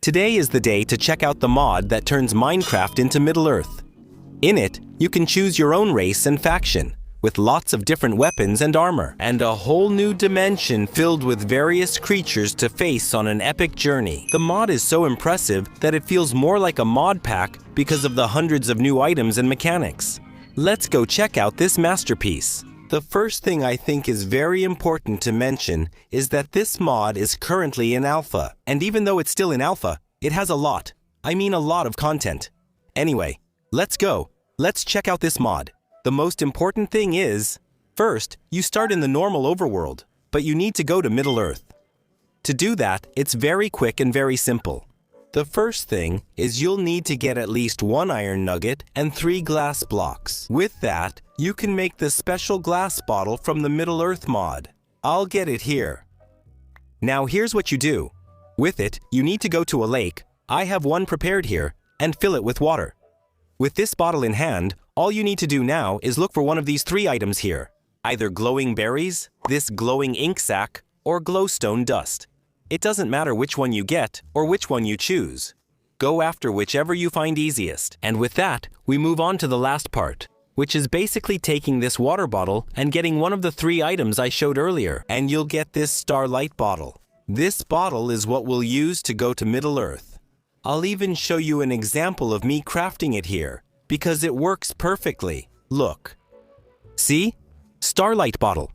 Today is the day to check out the mod that turns Minecraft into Middle-earth. In it, you can choose your own race and faction, with lots of different weapons and armor, and a whole new dimension filled with various creatures to face on an epic journey. The mod is so impressive that it feels more like a mod pack because of the hundreds of new items and mechanics. Let's go check out this masterpiece. The first thing I think is very important to mention is that this mod is currently in alpha, and even though it's still in alpha, it has a lot of content. Anyway, let's go. Let's check out this mod. The most important thing is, first, you start in the normal overworld, but you need to go to Middle-earth. To do that, it's very quick and very simple. The first thing is you'll need to get at least 1 iron nugget and 3 glass blocks. With that, you can make the special glass bottle from the Middle-earth mod. I'll get it here. Now here's what you do. With it, you need to go to a lake, I have one prepared here, and fill it with water. With this bottle in hand, all you need to do now is look for one of these 3 items here. Either glowing berries, this glowing ink sac, or glowstone dust. It doesn't matter which one you get or which one you choose. Go after whichever you find easiest. And with that, we move on to the last part, which is basically taking this water bottle and getting one of the 3 items I showed earlier, and you'll get this starlight bottle. This bottle is what we'll use to go to Middle-earth. I'll even show you an example of me crafting it here, because it works perfectly. Look. See? Starlight bottle.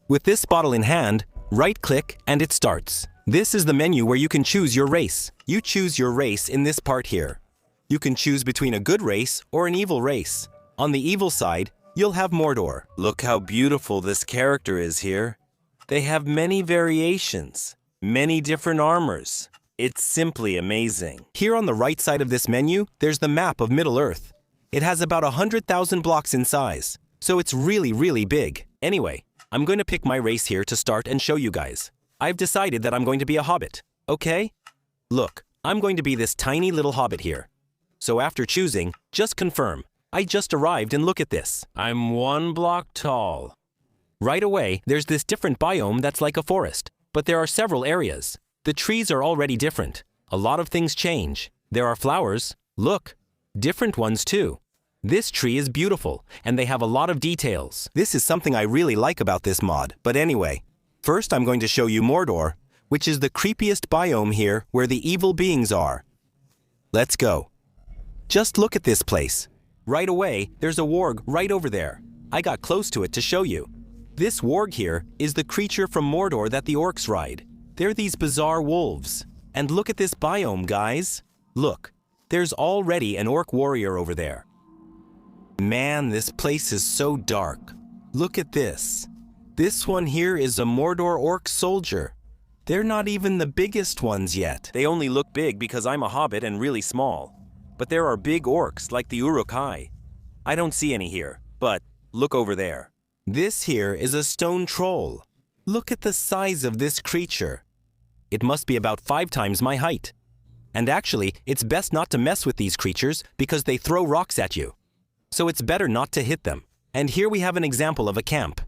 With this bottle in hand, right-click and it starts. This is the menu where you can choose your race. You choose your race in this part here. You can choose between a good race or an evil race. On the evil side, you'll have Mordor. Look how beautiful this character is here. They have many variations, many different armors. It's simply amazing. Here on the right side of this menu, there's the map of Middle-earth. It has about 100,000 blocks in size, so it's really big. Anyway, I'm going to pick my race here to start and show you guys. I've decided that I'm going to be a hobbit, okay? Look, I'm going to be this tiny little hobbit here. So after choosing, just confirm. I just arrived and look at this. I'm 1 block tall. Right away, there's this different biome that's like a forest, but there are several areas. The trees are already different. A lot of things change. There are flowers. Look, different ones too. This tree is beautiful, and they have a lot of details. This is something I really like about this mod, but anyway. First, I'm going to show you Mordor, which is the creepiest biome here where the evil beings are. Let's go. Just look at this place. Right away, there's a warg right over there. I got close to it to show you. This warg here is the creature from Mordor that the orcs ride. They're these bizarre wolves. And look at this biome, guys. Look, there's already an orc warrior over there. Man, this place is so dark. Look at this. This one here is a Mordor orc soldier. They're not even the biggest ones yet. They only look big because I'm a hobbit and really small. But there are big orcs like the Uruk-hai. I don't see any here, but look over there. This here is a stone troll. Look at the size of this creature. It must be about 5 times my height. And actually, it's best not to mess with these creatures because they throw rocks at you. So it's better not to hit them. And here we have an example of a camp.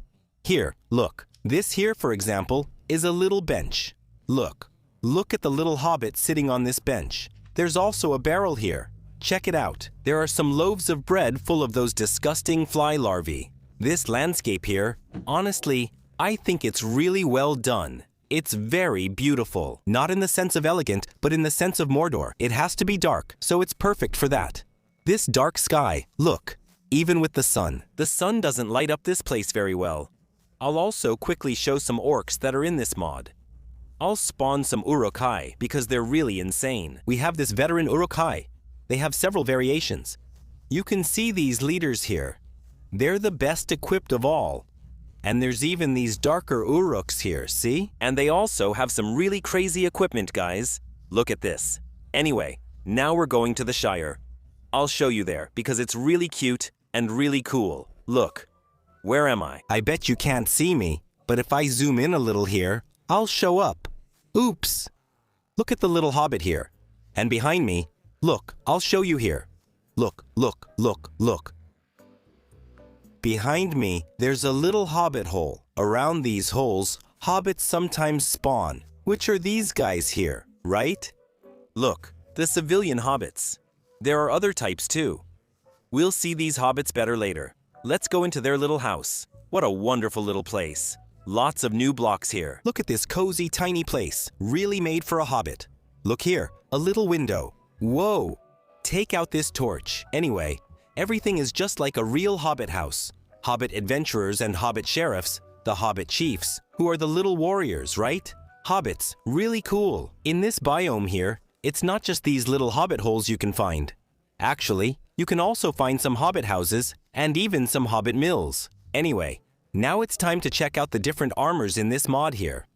Here, look. This here, for example, is a little bench. Look at the little hobbit sitting on this bench. There's also a barrel here. Check it out. There are some loaves of bread full of those disgusting fly larvae. This landscape here, honestly, I think it's really well done. It's very beautiful. Not in the sense of elegant, but in the sense of Mordor. It has to be dark, so it's perfect for that. This dark sky, look, even with the sun doesn't light up this place very well. I'll also quickly show some orcs that are in this mod. I'll spawn some Uruk-hai because they're really insane. We have this veteran Uruk-hai. They have several variations. You can see these leaders here. They're the best equipped of all. And there's even these darker Uruks here, see? And they also have some really crazy equipment, guys. Look at this. Anyway, now we're going to the Shire. I'll show you there because it's really cute and really cool. Look. Where am I? I bet you can't see me, but if I zoom in a little here, I'll show up. Oops! Look at the little hobbit here. And behind me, look, I'll show you here. Look. Behind me, there's a little hobbit hole. Around these holes, hobbits sometimes spawn, which are these guys here, right? Look, the civilian hobbits. There are other types too. We'll see these hobbits better later. Let's go into their little house. What a wonderful little place. Lots of new blocks here. Look at this cozy, tiny place, really made for a hobbit. Look here, a little window. Whoa! Take out this torch. Anyway, everything is just like a real hobbit house. Hobbit adventurers and hobbit sheriffs, the hobbit chiefs, who are the little warriors, right? Hobbits, really cool. In this biome here, it's not just these little hobbit holes you can find. Actually, you can also find some hobbit houses and even some hobbit mills. Anyway, now it's time to check out the different armors in this mod here.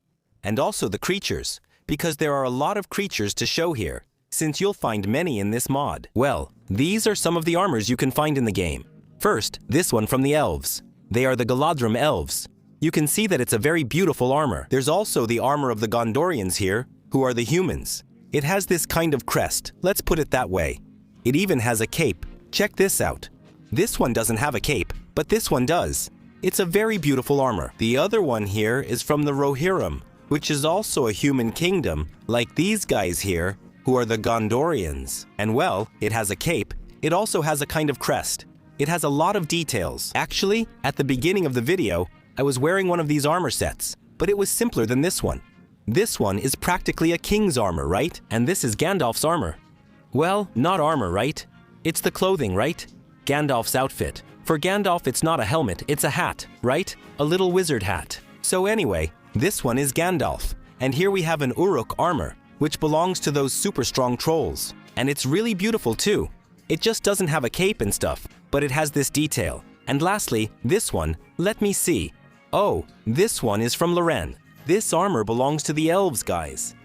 And also the creatures, because there are a lot of creatures to show here, since you'll find many in this mod. Well, these are some of the armors you can find in the game. First, this one from the elves. They are the Galadrim elves. You can see that it's a very beautiful armor. There's also the armor of the Gondorians here, who are the humans. It has this kind of crest, let's put it that way. It even has a cape. Check this out. This one doesn't have a cape, but this one does. It's a very beautiful armor. The other one here is from the Rohirrim, which is also a human kingdom, like these guys here, who are the Gondorians. And well, it has a cape. It also has a kind of crest. It has a lot of details. Actually, at the beginning of the video, I was wearing one of these armor sets, but it was simpler than this one. This one is practically a king's armor, right? And this is Gandalf's armor. Well, not armor, right? It's the clothing, right? Gandalf's outfit. For Gandalf, it's not a helmet, it's a hat, right? A little wizard hat. So anyway, this one is Gandalf. And here we have an Uruk armor, which belongs to those super strong trolls. And it's really beautiful too. It just doesn't have a cape and stuff, but it has this detail. And lastly, this one, let me see. Oh, this one is from Loren. This armor belongs to the elves, guys.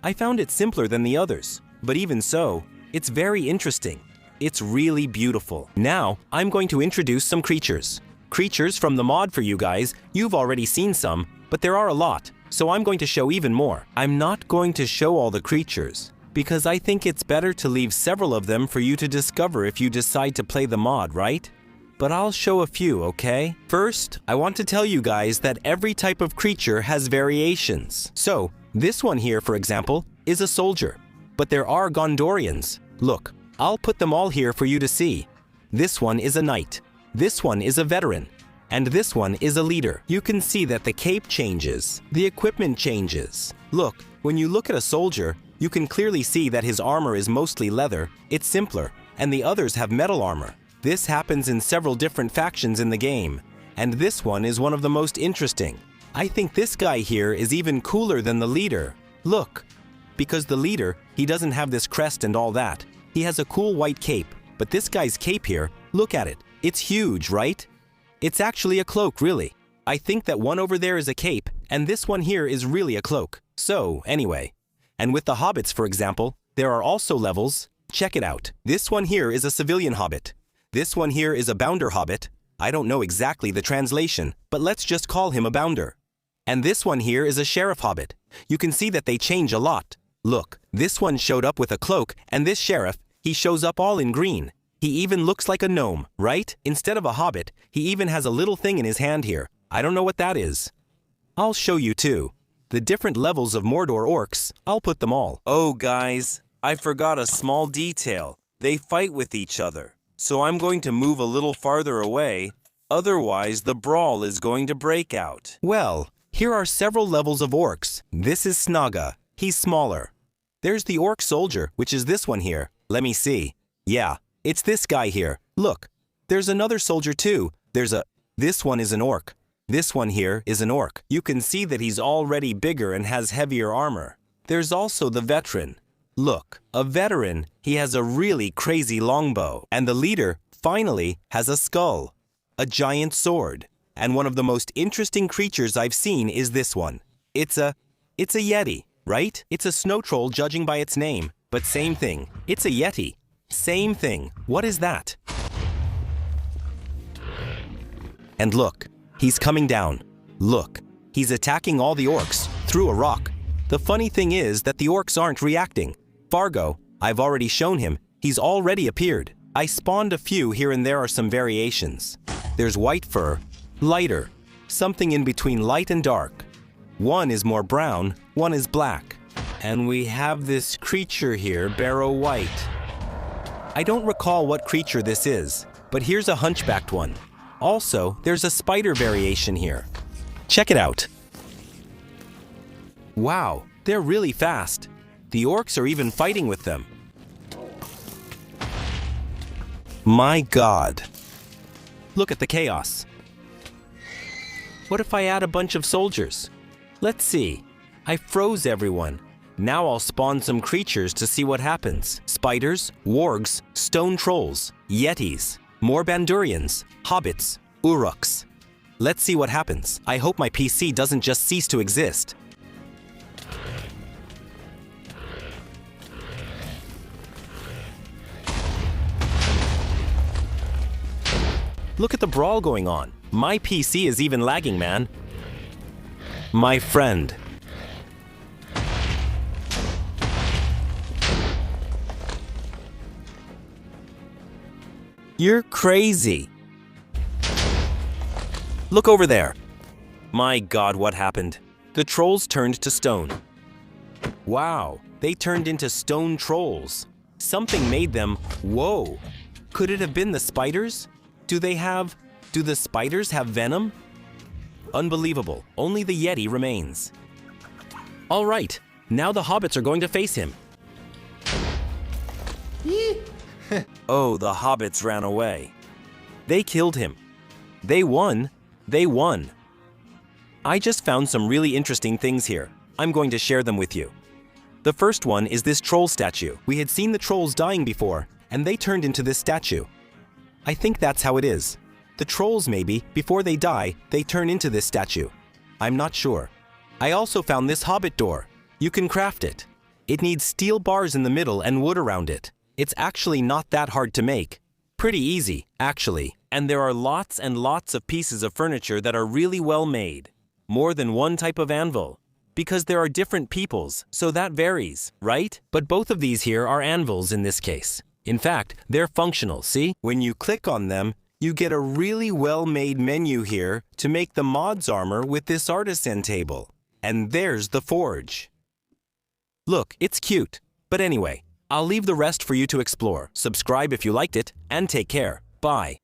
I found it simpler than the others, but even so, it's very interesting. It's really beautiful. Now, I'm going to introduce some creatures. Creatures from the mod for you guys. You've already seen some, but there are a lot, so I'm going to show even more. I'm not going to show all the creatures, because I think it's better to leave several of them for you to discover if you decide to play the mod, right? But I'll show a few, okay? First, I want to tell you guys that every type of creature has variations. So, this one here, for example, is a soldier. But there are Gondorians. Look, I'll put them all here for you to see. This one is a knight. This one is a veteran. And this one is a leader. You can see that the cape changes. The equipment changes. Look, when you look at a soldier, you can clearly see that his armor is mostly leather. It's simpler. And the others have metal armor. This happens in several different factions in the game, and this one is one of the most interesting. I think this guy here is even cooler than the leader. Look, because the leader, he doesn't have this crest and all that. He has a cool white cape, but this guy's cape here, look at it. It's huge, right? It's actually a cloak, really. I think that one over there is a cape, and this one here is really a cloak. So, anyway. And with the hobbits, for example, there are also levels. Check it out. This one here is a civilian hobbit. This one here is a bounder hobbit. I don't know exactly the translation, but let's just call him a bounder. And this one here is a sheriff hobbit. You can see that they change a lot. Look, this one showed up with a cloak, and this sheriff, he shows up all in green. He even looks like a gnome, right? Instead of a hobbit, he even has a little thing in his hand here. I don't know what that is. I'll show you too. The different levels of Mordor orcs, I'll put them all. Oh guys, I forgot a small detail. They fight with each other. So I'm going to move a little farther away, otherwise the brawl is going to break out. Well, here are several levels of orcs. This is Snaga. He's smaller. There's the orc soldier, which is this one here. Let me see. Yeah, it's this guy here. Look, there's another soldier too. This one is an orc. This one here is an orc. You can see that he's already bigger and has heavier armor. There's also the veteran. Look, a veteran, he has a really crazy longbow. And the leader, finally, has a skull, a giant sword. And one of the most interesting creatures I've seen is this one. It's a yeti, right? It's a snow troll judging by its name. But same thing, it's a yeti. Same thing. What is that? And look, he's coming down. Look, he's attacking all the orcs through a rock. The funny thing is that the orcs aren't reacting. Fargo, I've already shown him. He's already appeared. I spawned a few here and there are some variations. There's white fur, lighter, something in between light and dark. One is more brown, one is black. And we have this creature here, Barrow White. I don't recall what creature this is, but here's a hunchbacked one. Also, there's a spider variation here. Check it out. Wow, they're really fast. The orcs are even fighting with them. My God. Look at the chaos. What if I add a bunch of soldiers? Let's see. I froze everyone. Now I'll spawn some creatures to see what happens. Spiders, wargs, stone trolls, yetis, more Bandurians, hobbits, uruks. Let's see what happens. I hope my PC doesn't just cease to exist. Look at the brawl going on. My PC is even lagging, man. My friend. You're crazy. Look over there. My God, what happened? The trolls turned to stone. Wow, they turned into stone trolls. Something made them, whoa. Could it have been the spiders? Do the spiders have venom? Unbelievable, only the Yeti remains. All right, now the hobbits are going to face him. Oh, the hobbits ran away. They killed him. They won. They won. I just found some really interesting things here. I'm going to share them with you. The first one is this troll statue. We had seen the trolls dying before, and they turned into this statue. I think that's how it is. The trolls, maybe, before they die, they turn into this statue. I'm not sure. I also found this hobbit door. You can craft it. It needs steel bars in the middle and wood around it. It's actually not that hard to make. Pretty easy, actually. And there are lots and lots of pieces of furniture that are really well made. More than one type of anvil. Because there are different peoples, so that varies, right? But both of these here are anvils in this case. In fact, they're functional, see? When you click on them, you get a really well-made menu here to make the mod's armor with this artisan table. And there's the forge. Look, it's cute. But anyway, I'll leave the rest for you to explore. Subscribe if you liked it, and take care. Bye.